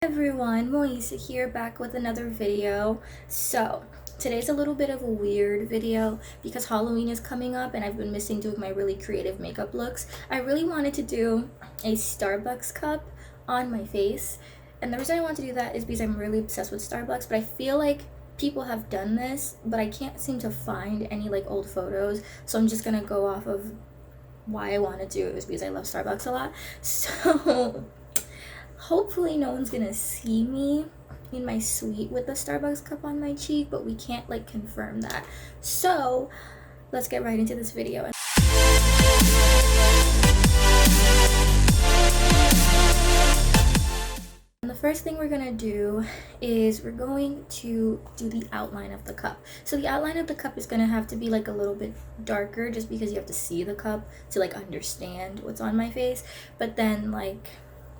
Everyone, Moise here, back with another video. So today's a little bit of a weird video because Halloween is coming up and I've been missing doing my really creative makeup looks. I really wanted to do a Starbucks cup on my face, and the reason I want to do that is because I'm really obsessed with Starbucks, but I feel like people have done this, but I can't seem to find any like old photos, so I'm just gonna go off of why I want to do it is because I love Starbucks a lot. So hopefully no one's gonna see me in my suite with the Starbucks cup on my cheek, but we can't like confirm that. So let's get right into this video. And the first thing we're gonna do is we're going to do the outline of the cup. So the outline of the cup is gonna have to be like a little bit darker just because you have to see the cup to like understand what's on my face, but then like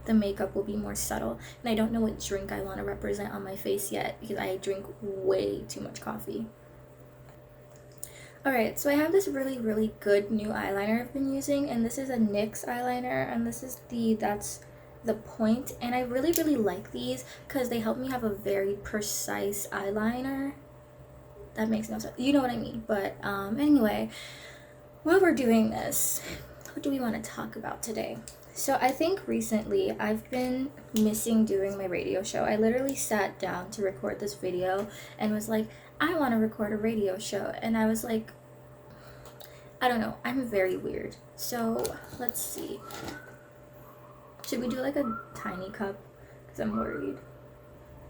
the makeup will be more subtle. And I don't know what drink I want to represent on my face yet because I drink way too much coffee. Alright, so I have this really good new eyeliner I've been using, and this is a NYX eyeliner, and this is that's the point, and I really like these because they help me have a very precise eyeliner. That makes no sense, you know what I mean. But anyway, while we're doing this, what do we want to talk about today? So I think recently I've been missing doing my radio show. I literally sat down to record this video and was like, I want to record a radio show. And I was like, I don't know, I'm very weird. So let's see. Should we do like a tiny cup? Because I'm worried.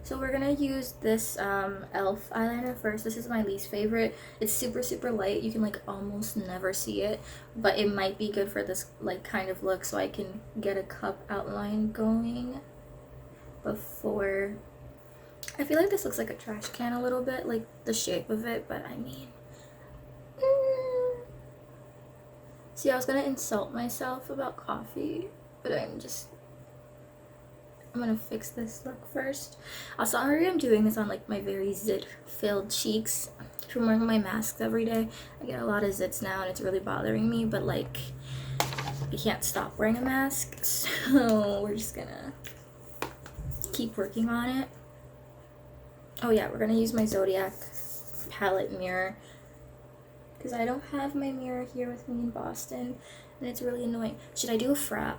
So we're gonna use this e.l.f. eyeliner first. This is my least favorite. It's super light. You can like almost never see it, but it might be good for this like kind of look, so I can get a cup outline going before. I feel like this looks like a trash can a little bit, like the shape of it, but I mean, see, I was gonna insult myself about coffee, but I'm gonna fix this look first. Also, I'm doing this on like my very zit filled cheeks from wearing my masks every day. I get a lot of zits now and it's really bothering me, but like I can't stop wearing a mask, so we're just gonna keep working on it. Oh yeah, we're gonna use my Zodiac palette mirror because I don't have my mirror here with me in Boston and it's really annoying. Should I do a frap?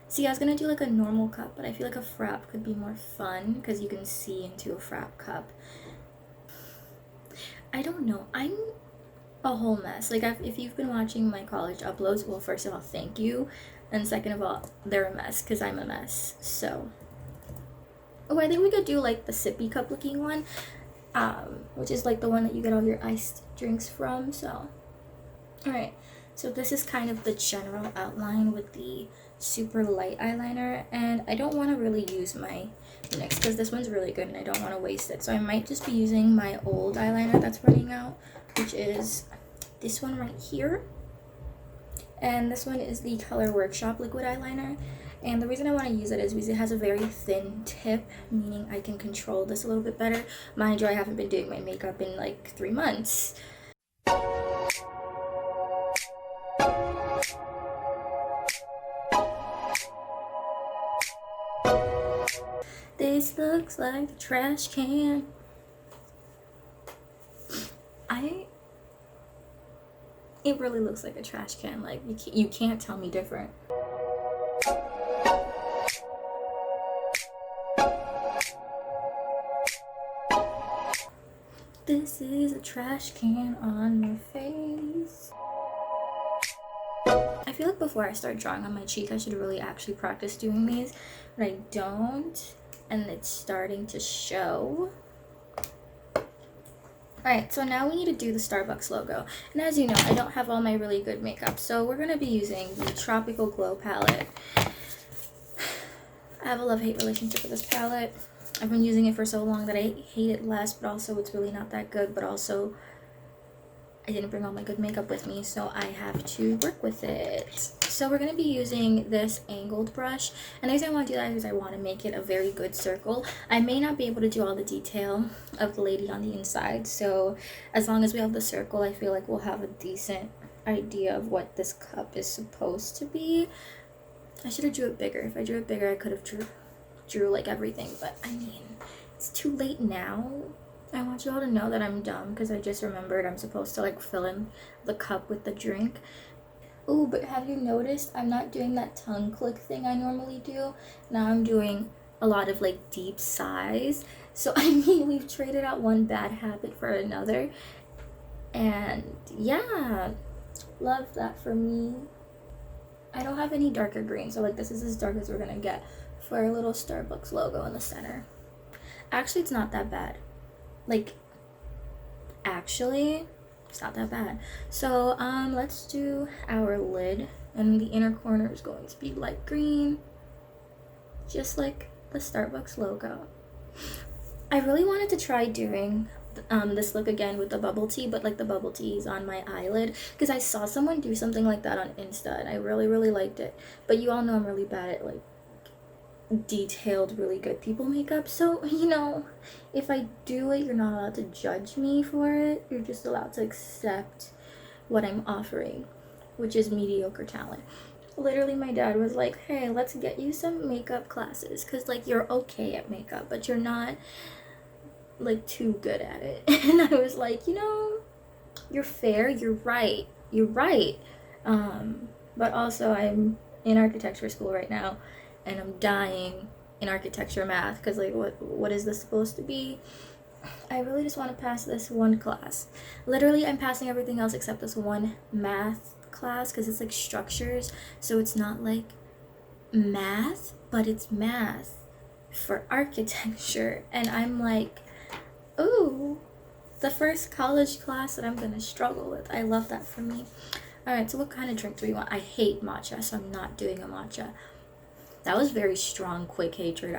See, I was gonna do like a normal cup, but I feel like a frap could be more fun because you can see into a frap cup. I don't know. I'm a whole mess. Like, if you've been watching my college uploads, well, first of all, thank you. And second of all, they're a mess because I'm a mess. So, oh, I think we could do like the sippy cup looking one, which is like the one that you get all your iced drinks from. So, all right. So this is kind of the general outline with the super light eyeliner, and I don't want to really use my NYX because this one's really good and I don't want to waste it, so I might just be using my old eyeliner that's running out, which is this one right here, and this one is the Color Workshop liquid eyeliner. And the reason I want to use it is because it has a very thin tip, meaning I can control this a little bit better. Mind you, I haven't been doing my makeup in like 3 months. This looks like a trash can. It really looks like a trash can. Like, you can't tell me different. This is a trash can on my face. I feel like before I start drawing on my cheek, I should really actually practice doing these, but I don't, and it's starting to show. Alright, so now we need to do the Starbucks logo. And as you know, I don't have all my really good makeup, so we're going to be using the Tropical Glow palette. I have a love-hate relationship with this palette. I've been using it for so long that I hate it less, but also it's really not that good, but also I didn't bring all my good makeup with me, so I have to work with it. So we're going to be using this angled brush, and the reason I want to do that is I want to make it a very good circle. I may not be able to do all the detail of the lady on the inside, so as long as we have the circle, I feel like we'll have a decent idea of what this cup is supposed to be. I should have drew it bigger. If I drew it bigger, I could have drew like everything, but I mean, it's too late now. I want you all to know that I'm dumb because I just remembered I'm supposed to like fill in the cup with the drink. Oh, but have you noticed I'm not doing that tongue click thing I normally do? Now I'm doing a lot of like deep sighs. So I mean, we've traded out one bad habit for another. And yeah, love that for me. I don't have any darker green, so like this is as dark as we're gonna get for our little Starbucks logo in the center. Actually, it's not that bad. Like, actually, it's not that bad. So let's do our lid, and the inner corner is going to be light green, just like the Starbucks logo. I really wanted to try doing this look again with the bubble tea, but like the bubble tea is on my eyelid because I saw someone do something like that on Insta and I really liked it. But you all know I'm really bad at like detailed, really good people makeup, so you know, if I do it, you're not allowed to judge me for it. You're just allowed to accept what I'm offering, which is mediocre talent. Literally, my dad was like, hey, let's get you some makeup classes because like you're okay at makeup, but you're not like too good at it. And I was like, you know, you're fair, you're right, but also I'm in architecture school right now and I'm dying in architecture math because like what is this supposed to be? I really just want to pass this one class. Literally, I'm passing everything else except this one math class because it's like structures, so it's not like math, but it's math for architecture. And I'm like, ooh, the first college class that I'm gonna struggle with. I love that for me. All right, so what kind of drink do we want? I hate matcha, so I'm not doing a matcha. That was very strong, quick hatred.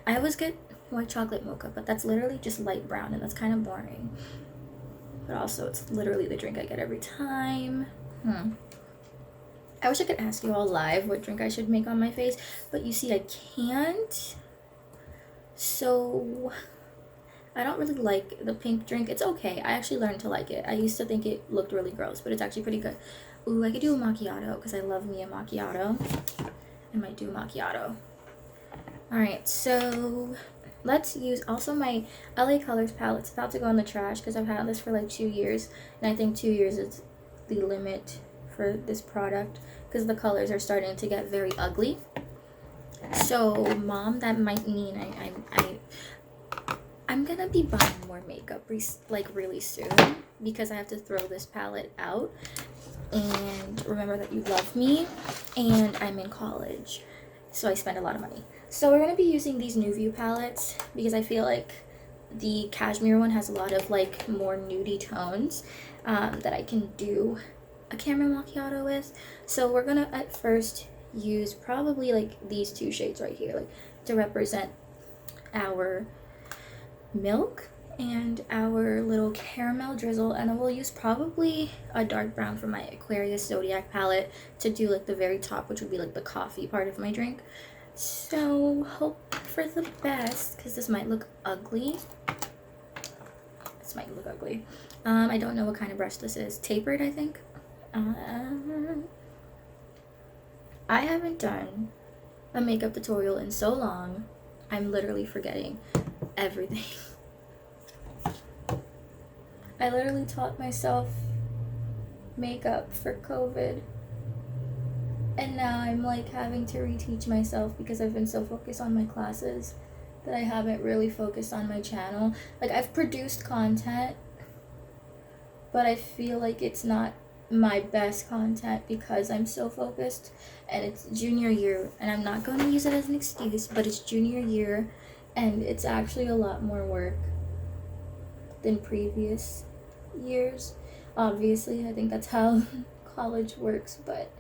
I always get white chocolate mocha, but that's literally just light brown, and that's kind of boring. But also, it's literally the drink I get every time. I wish I could ask you all live what drink I should make on my face, but you see, I can't. So I don't really like the pink drink. It's okay. I actually learned to like it. I used to think it looked really gross, but it's actually pretty good. Ooh, I could do a macchiato because I love me a macchiato. I might do a macchiato. Alright, so let's use also my LA Colors palette. It's about to go in the trash because I've had this for like 2 years. And I think 2 years is the limit for this product because the colors are starting to get very ugly. So, Mom, that might mean I'm gonna be buying more makeup really soon because I have to throw this palette out. And remember that you love me, and I'm in college, so I spend a lot of money. So we're going to be using these New View palettes because I feel like the cashmere one has a lot of like more nudie tones that I can do a caramel macchiato with. So we're going to at first use probably like these two shades right here, like to represent our milk and our little caramel drizzle, and then we'll use probably a dark brown from my Aquarius Zodiac palette to do like the very top, which would be like the coffee part of my drink. So hope for the best because this might look ugly. I don't know what kind of brush this is. Tapered, I think. I haven't done a makeup tutorial in so long. I'm literally forgetting everything. I literally taught myself makeup for COVID. And now I'm like having to reteach myself because I've been so focused on my classes that I haven't really focused on my channel. Like I've produced content, but I feel like it's not my best content because I'm so focused and it's junior year and I'm not going to use it as an excuse, but it's junior year and it's actually a lot more work than previous years. Obviously, I think that's how college works, but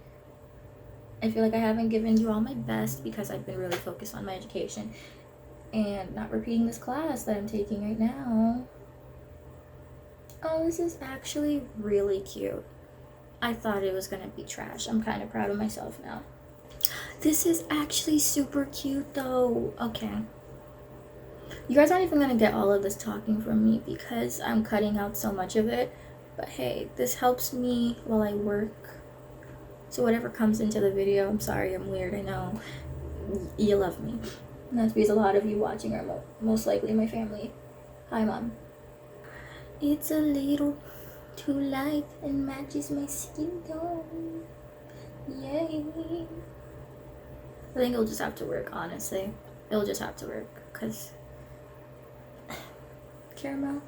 I feel like I haven't given you all my best because I've been really focused on my education and not repeating this class that I'm taking right now. Oh, this is actually really cute. I thought it was gonna be trash. I'm kind of proud of myself now. This is actually super cute though. Okay. You guys aren't even gonna get all of this talking from me because I'm cutting out so much of it. But hey, this helps me while I work. So whatever comes into the video, I'm sorry, I'm weird, I know. You love me. And that's because a lot of you watching are most likely my family. Hi, Mom. It's a little too light and matches my skin tone. Yay. I think it'll just have to work, honestly. It'll just have to work, because caramel.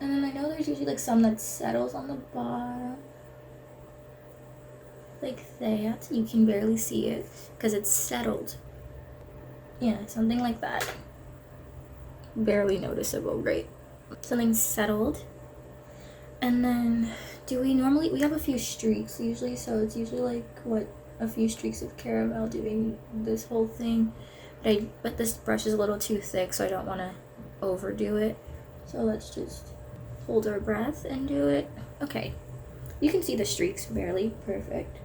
And then I know there's usually like some that settles on the bottom. Like that. You can barely see it because it's settled. Yeah, something like that. Barely noticeable, right? Something settled. And then we have a few streaks usually, so it's usually like what, a few streaks of caramel doing this whole thing. But this brush is a little too thick, so I don't want to overdo it. So let's just hold our breath and do it. Okay, you can see the streaks barely. Perfect.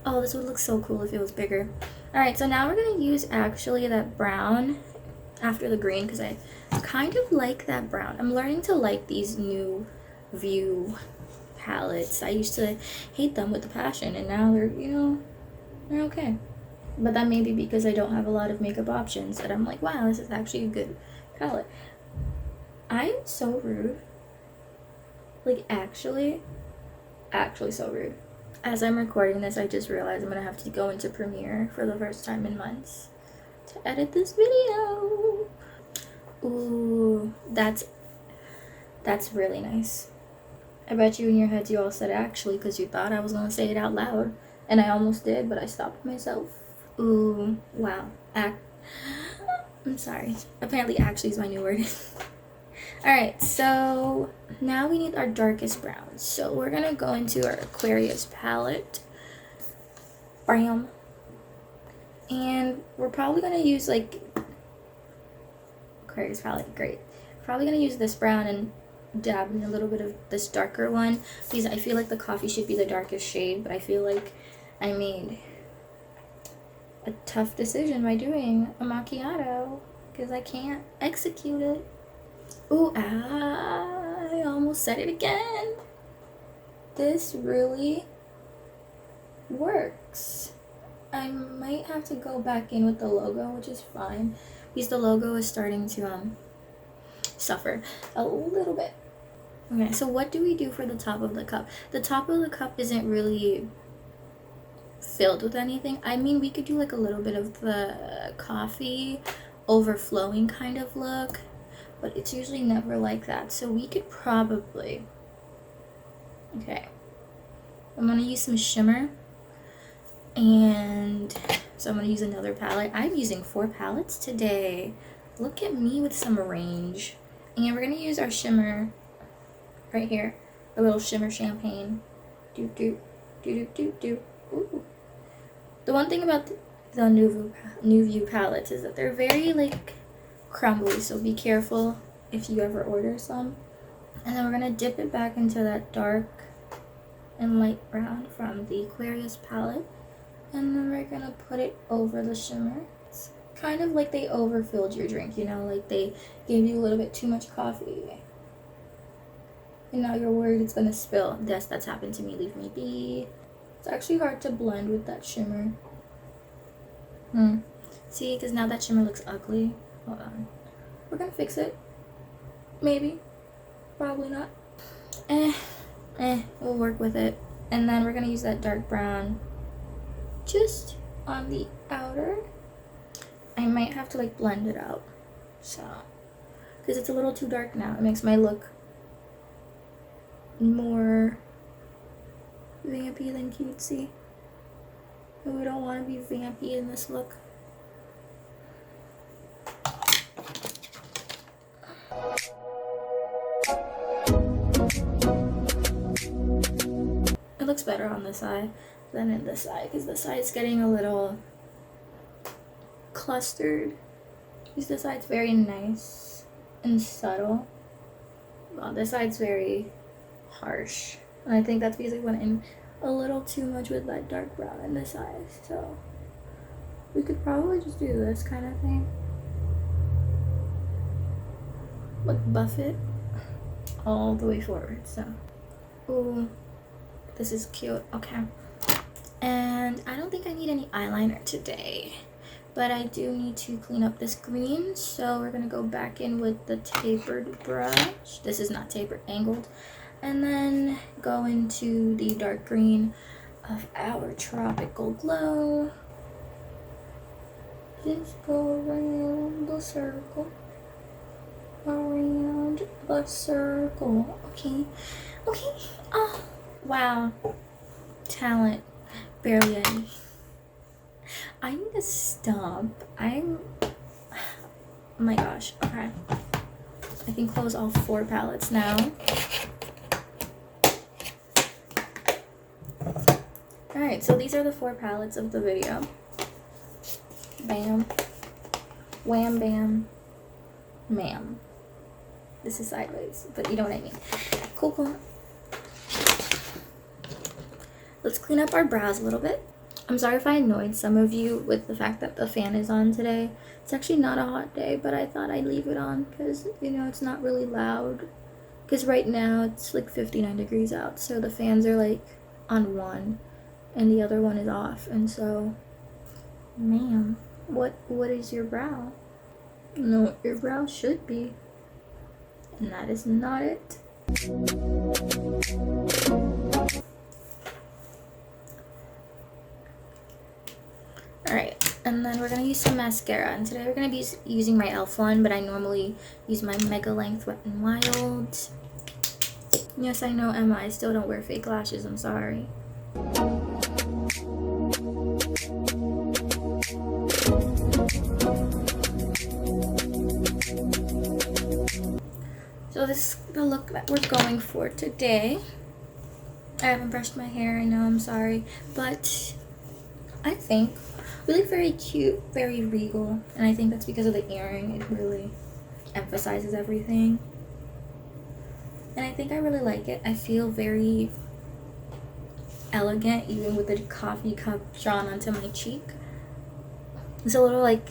Oh, this would look so cool if it was bigger. All right, so now we're gonna use actually that brown after the green, because I kind of like that brown. I'm learning to like these new View palettes. I used to hate them with a passion, and now they're, they're okay. But that may be because I don't have a lot of makeup options, and I'm like, wow, this is actually a good palette. I'm so rude. Like, actually so rude. As I'm recording this, I just realized I'm gonna have to go into Premiere for the first time in months to edit this video. Ooh, that's really nice. I bet you in your heads you all said actually, because you thought I was gonna say it out loud, and I almost did, but I stopped myself. Ooh, wow. I'm sorry. Apparently actually is my new word. Alright, so now we need our darkest brown. So we're gonna go into our Aquarius palette. Bam. And we're probably gonna use like Aquarius palette, great. Probably gonna use this brown and dab in a little bit of this darker one, because I feel like the coffee should be the darkest shade, but I feel like I made a tough decision by doing a macchiato because I can't execute it. Ooh, I almost said it again. This really works. I might have to go back in with the logo, which is fine, because the logo is starting to suffer a little bit. Okay, so what do we do for the top of the cup? The top of the cup isn't really filled with anything. I mean, we could do like a little bit of the coffee overflowing kind of look, but it's usually never like that. So we could probably, okay, I'm gonna use some shimmer, and so I'm gonna use another palette. I'm using 4 palettes today. Look at me with some range. And we're gonna use our shimmer right here, a little shimmer champagne. Do do do do do do. Ooh. The one thing about the New View palettes is that they're very like crumbly, so be careful if you ever order some. And then we're gonna dip it back into that dark and light brown from the Aquarius palette, and then we're gonna put it over the shimmer. It's kind of like they overfilled your drink, like they gave you a little bit too much coffee, and now you're worried it's gonna spill. Yes, that's happened to me. Leave me be. It's actually hard to blend with that shimmer. See, because now that shimmer looks ugly. Hold on. We're gonna fix it. Maybe. Probably not. We'll work with it. And then we're gonna use that dark brown just on the outer. I might have to like blend it out. So, because it's a little too dark now. It makes my look more vampy than cutesy. But we don't want to be vampy in this look. It looks better on this eye than in this eye, because this side's getting a little clustered. Because this side's very nice and subtle. Well, this side's very harsh. And I think that's because I went in a little too much with that dark brown in this eye. So we could probably just do this kind of thing. Like buff it all the way forward. So, ooh, this is cute. Okay. And I don't think I need any eyeliner today, but I do need to clean up this green, so we're gonna go back in with the tapered brush. This is not tapered, angled. And then go into the dark green of our Tropical Glow. Just go around the circle. Around the circle. Okay. Okay. Oh, wow. Talent. Barely any. I need to stop. Oh my gosh. Okay. I can close all 4 palettes now. Alright, so these are the 4 palettes of the video. Bam. Wham bam. Ma'am. This is sideways, but you know what I mean. Cool, cool. Let's clean up our brows a little bit. I'm sorry if I annoyed some of you with the fact that the fan is on today. It's actually not a hot day, but I thought I'd leave it on because, you know, it's not really loud. Because right now it's like 59 degrees out, so the fans are like on one and the other one is off. And so, ma'am, what is your brow? No, what your brow should be. And that is not it. Alright, and then we're going to use some mascara. And today we're going to be using my e.l.f. one, but I normally use my Mega Length Wet n Wild. Yes, I know, Emma, I still don't wear fake lashes, I'm sorry. So this is the look that we're going for today. I haven't brushed my hair, I know, I'm sorry, but I think we look very cute, very regal, and I think that's because of the earring. It really emphasizes everything, and I think I really like it. I feel very elegant even with the coffee cup drawn onto my cheek. It's a little like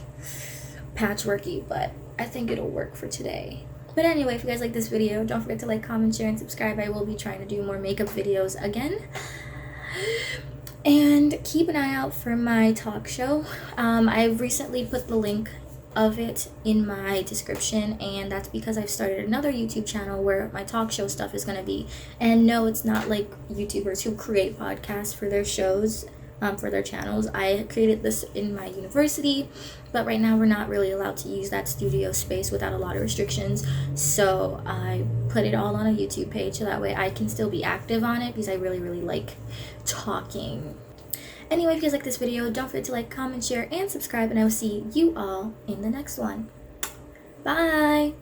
patchworky, but I think it'll work for today. But anyway, if you guys like this video, don't forget to like, comment, share, and subscribe. I will be trying to do more makeup videos again. And keep an eye out for my talk show. I've recently put the link of it in my description, and that's because I've started another YouTube channel where my talk show stuff is going to be. And no, it's not like YouTubers who create podcasts for their shows, for their channels. I created this in my university, but right now we're not really allowed to use that studio space without a lot of restrictions, so I put it all on a YouTube page so that way I can still be active on it because I really like talking. Anyway, if you guys like this video, don't forget to like, comment, share, and subscribe, and I will see you all in the next one. Bye!